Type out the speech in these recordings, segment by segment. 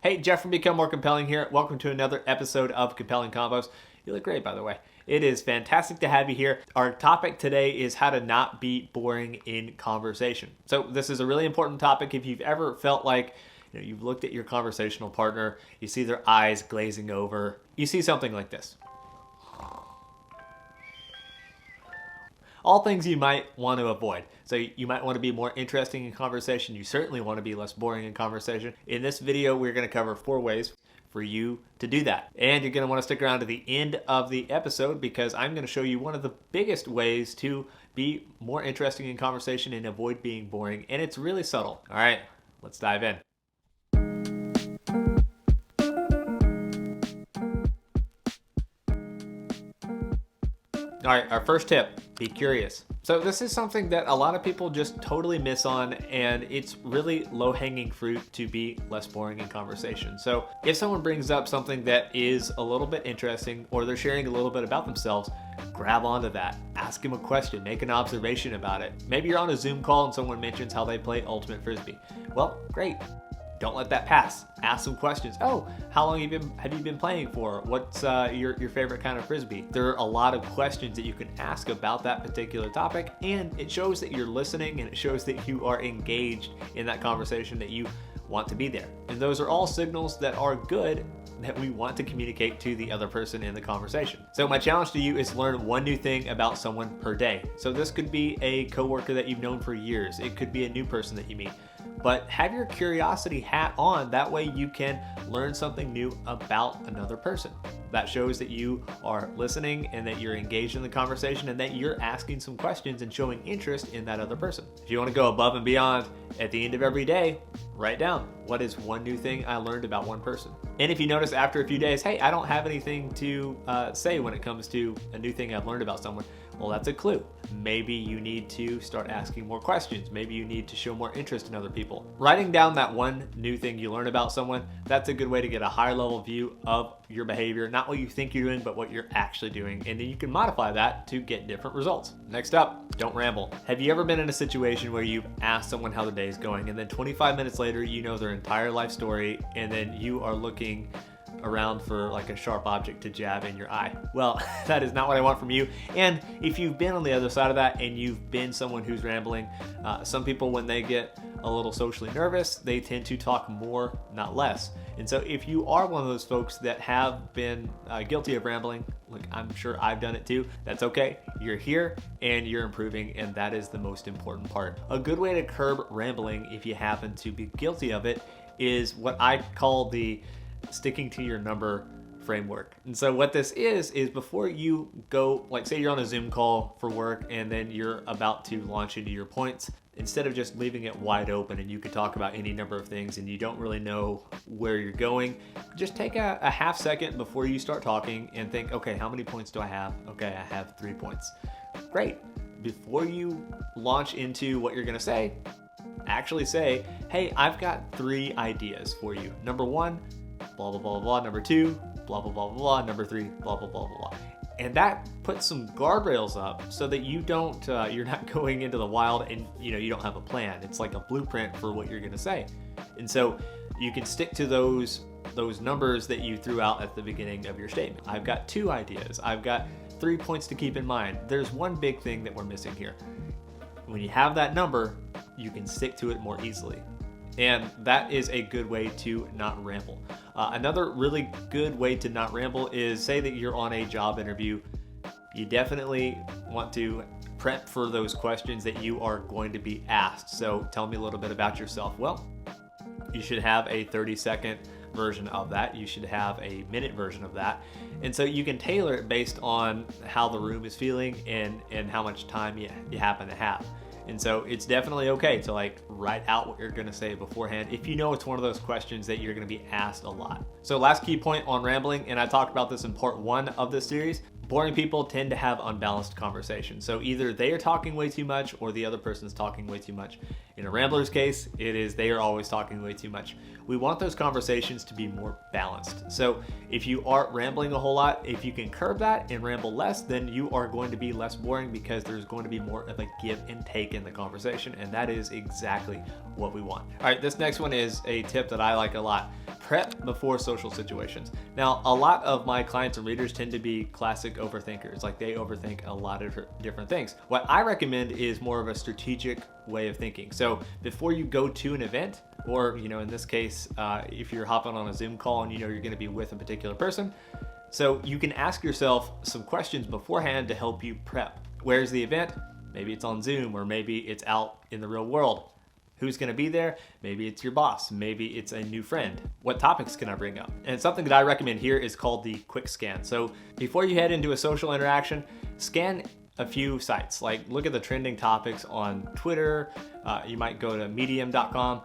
Hey, Jeff from Become More Compelling here. Welcome to another episode of Compelling Combos. You look great, by the way. It is fantastic to have you here. Our topic today is how to not be boring in conversation. So this is a really important topic. If you've ever felt like you've looked at your conversational partner, you see their eyes glazing over, you see something like this. All things you might want to avoid. So you might want to be more interesting in conversation. You certainly want to be less boring in conversation. In this video, we're going to cover 4 ways for you to do that. And you're going to want to stick around to the end of the episode because I'm going to show you one of the biggest ways to be more interesting in conversation and avoid being boring. And it's really subtle. All right, let's dive in. All right, our first tip, be curious. So this is something that a lot of people just totally miss on, and it's really low-hanging fruit to be less boring in conversation. So if someone brings up something that is a little bit interesting, or they're sharing a little bit about themselves, grab onto that. Ask them a question, make an observation about it. Maybe you're on a Zoom call and someone mentions how they play Ultimate Frisbee. Well, great. Don't let that pass. Ask some questions. Oh, how long have you been playing for? What's your favorite kind of Frisbee? There are a lot of questions that you can ask about that particular topic, and it shows that you're listening and it shows that you are engaged in that conversation, that you want to be there. And those are all signals that are good that we want to communicate to the other person in the conversation. So my challenge to you is learn one new thing about someone per day. So this could be a coworker that you've known for years. It could be a new person that you meet. But have your curiosity hat on. That way you can learn something new about another person. That shows that you are listening and that you're engaged in the conversation and that you're asking some questions and showing interest in that other person. If you want to go above and beyond, at the end of every day, write down, what is one new thing I learned about one person? And if you notice after a few days, hey, I don't have anything to say when it comes to a new thing I've learned about someone, well, that's a clue. Maybe you need to start asking more questions. Maybe you need to show more interest in other people. Writing down that one new thing you learned about someone, that's a good way to get a higher level view of your behavior, not what you think you're doing, but what you're actually doing. And then you can modify that to get different results. Next up, don't ramble. Have you ever been in a situation where you've asked someone how the day is going, and then 25 minutes later, you know their entire life story, and then you are looking around for like a sharp object to jab in your eye? Well, that is not what I want from you. And if you've been on the other side of that and you've been someone who's rambling, some people, when they get a little socially nervous, they tend to talk more, not less. And so if you are one of those folks that have been guilty of rambling, look, I'm sure I've done it too. That's okay. You're here and you're improving, and that is the most important part. A good way to curb rambling, if you happen to be guilty of it, is what I call the sticking to your number framework. And so what this is before you go, like say you're on a Zoom call for work and then you're about to launch into your points, instead of just leaving it wide open and you could talk about any number of things and you don't really know where you're going, just take a half second before you start talking and think, okay, how many points do I have? Okay, I have 3 points. Great. Before you launch into what you're going to say, actually say, hey, I've got 3 ideas for you. Number 1, blah, blah, blah, blah. Number 2, blah, blah, blah, blah. Number 3, blah, blah, blah, blah. And that puts some guardrails up so that you don't, you're not going into the wild and you don't have a plan. It's like a blueprint for what you're going to say. And so you can stick to those numbers that you threw out at the beginning of your statement. I've got 2 ideas. I've got 3 points to keep in mind. There's one big thing that we're missing here. When you have that number, you can stick to it more easily. And that is a good way to not ramble. Another really good way to not ramble is, say that you're on a job interview. You definitely want to prep for those questions that you are going to be asked. So tell me a little bit about yourself. Well, you should have a 30-second version of that. You should have a minute version of that. And so you can tailor it based on how the room is feeling and how much time you happen to have. And so it's definitely okay to like write out what you're going to say beforehand if you know it's one of those questions that you're going to be asked a lot. So last key point on rambling, and I talked about this in part 1 of this series, boring people tend to have unbalanced conversations. So either they are talking way too much or the other person's talking way too much. In a rambler's case, it is they are always talking way too much. We want those conversations to be more balanced. So if you are rambling a whole lot, if you can curb that and ramble less, then you are going to be less boring because there's going to be more of a give and take in the conversation. And that is exactly what we want. All right, this next one is a tip that I like a lot. prep before social situations. Now, a lot of my clients and readers tend to be classic overthinkers. Like, they overthink a lot of different things. What I recommend is more of a strategic way of thinking. So before you go to an event, or, in this case, if you're hopping on a Zoom call and you're going to be with a particular person, so you can ask yourself some questions beforehand to help you prep. Where's the event? Maybe it's on Zoom, or maybe it's out in the real world. Who's going to be there? Maybe it's your boss. Maybe it's a new friend. What topics can I bring up? And something that I recommend here is called the quick scan. So before you head into a social interaction, scan a few sites. Like, look at the trending topics on Twitter. You might go to medium.com,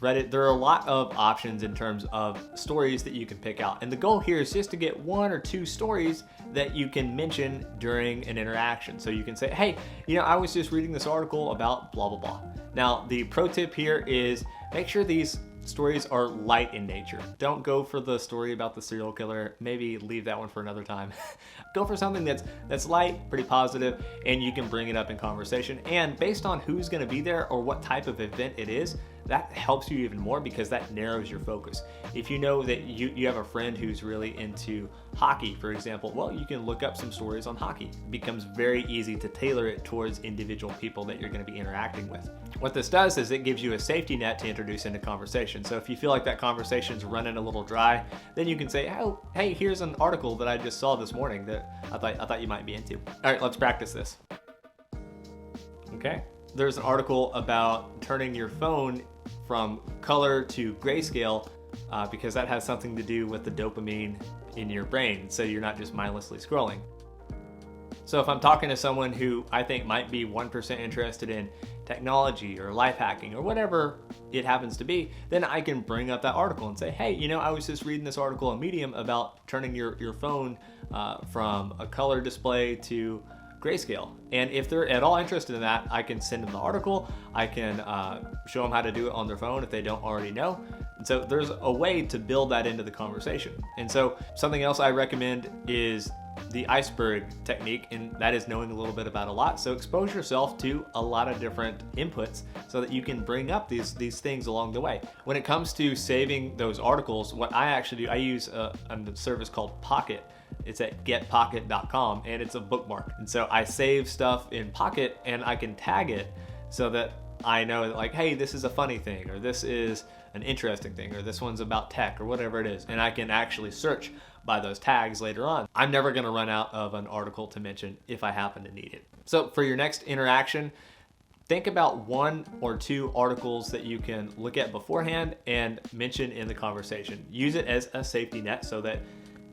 Reddit. There are a lot of options in terms of stories that you can pick out. And the goal here is just to get 1 or 2 stories that you can mention during an interaction. So you can say, hey, I was just reading this article about blah, blah, blah. Now, the pro tip here is make sure these stories are light in nature. Don't go for the story about the serial killer. Maybe leave that one for another time. Go for something that's light, pretty positive, and you can bring it up in conversation. And based on who's going to be there or what type of event it is, that helps you even more because that narrows your focus. If you know that you have a friend who's really into hockey, for example, well, you can look up some stories on hockey. It becomes very easy to tailor it towards individual people that you're going to be interacting with. What this does is it gives you a safety net to introduce into conversation. So if you feel like that conversation's running a little dry, then you can say, oh, hey, here's an article that I just saw this morning that I thought you might be into. All right, let's practice this. Okay. There's an article about turning your phone from color to grayscale because that has something to do with the dopamine in your brain, so you're not just mindlessly scrolling. So if I'm talking to someone who I think might be 1% interested in technology or life hacking or whatever it happens to be, then I can bring up that article and say, hey, I was just reading this article on Medium about turning your phone from a color display to grayscale. And if they're at all interested in that, I can send them the article. I can show them how to do it on their phone if they don't already know. And so there's a way to build that into the conversation. And so something else I recommend is the iceberg technique, and that is knowing a little bit about a lot. So expose yourself to a lot of different inputs so that you can bring up these things along the way. When it comes to saving those articles, what I actually do, I use a service called Pocket. It's at getpocket.com, and it's a bookmark. And so I save stuff in Pocket, and I can tag it so that I know that, like, hey, this is a funny thing, or this is an interesting thing, or this one's about tech, or whatever it is. And I can actually search by those tags later on. I'm never going to run out of an article to mention if I happen to need it. So for your next interaction, think about 1 or 2 articles that you can look at beforehand and mention in the conversation. Use it as a safety net so that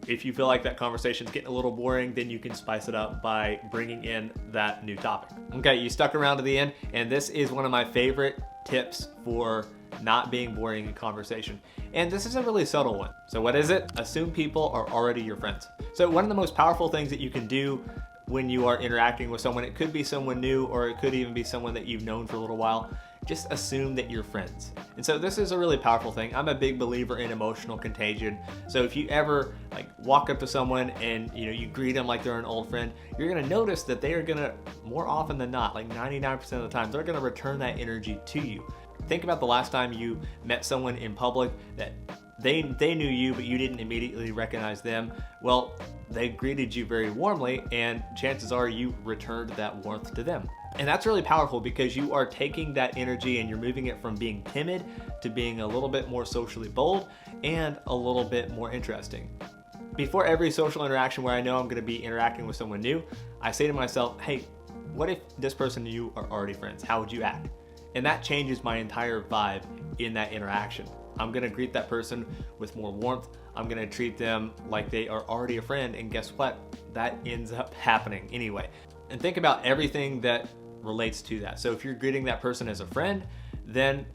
if you feel like that conversation's getting a little boring, then you can spice it up by bringing in that new topic. Okay, you stuck around to the end, and this is one of my favorite tips for not being boring in conversation. And this is a really subtle one. So what is it? Assume people are already your friends. So one of the most powerful things that you can do when you are interacting with someone, it could be someone new, or it could even be someone that you've known for a little while, just assume that you're friends. And so this is a really powerful thing. I'm a big believer in emotional contagion. So if you ever walk up to someone and you greet them like they're an old friend, you're gonna notice that they are gonna, more often than not, like 99% of the time, they're gonna return that energy to you. Think about the last time you met someone in public that they knew you, but you didn't immediately recognize them. Well, they greeted you very warmly, and chances are you returned that warmth to them. And that's really powerful because you are taking that energy and you're moving it from being timid to being a little bit more socially bold and a little bit more interesting. Before every social interaction where I know I'm going to be interacting with someone new, I say to myself, hey, what if this person and you are already friends? How would you act? And that changes my entire vibe in that interaction. I'm going to greet that person with more warmth. I'm going to treat them like they are already a friend. And guess what? That ends up happening anyway. And think about everything that relates to that. So if you're greeting that person as a friend, then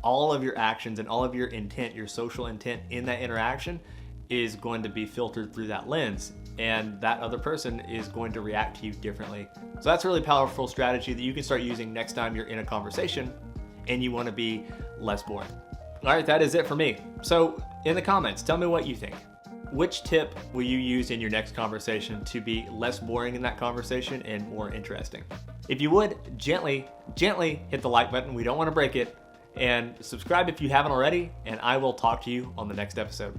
all of your actions and all of your intent, your social intent in that interaction is going to be filtered through that lens. And that other person is going to react to you differently. So that's a really powerful strategy that you can start using next time you're in a conversation and you want to be less boring. All right, that is it for me. So in the comments, tell me what you think. Which tip will you use in your next conversation to be less boring in that conversation and more interesting? If you would, gently hit the like button. We don't want to break it. And subscribe if you haven't already, and I will talk to you on the next episode.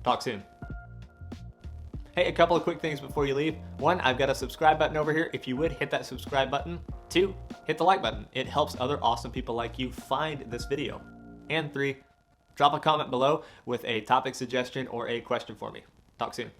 Talk soon. Hey, a couple of quick things before you leave. One, I've got a subscribe button over here. If you would, hit that subscribe button. Two, hit the like button. It helps other awesome people like you find this video. And three, drop a comment below with a topic suggestion or a question for me. Talk soon.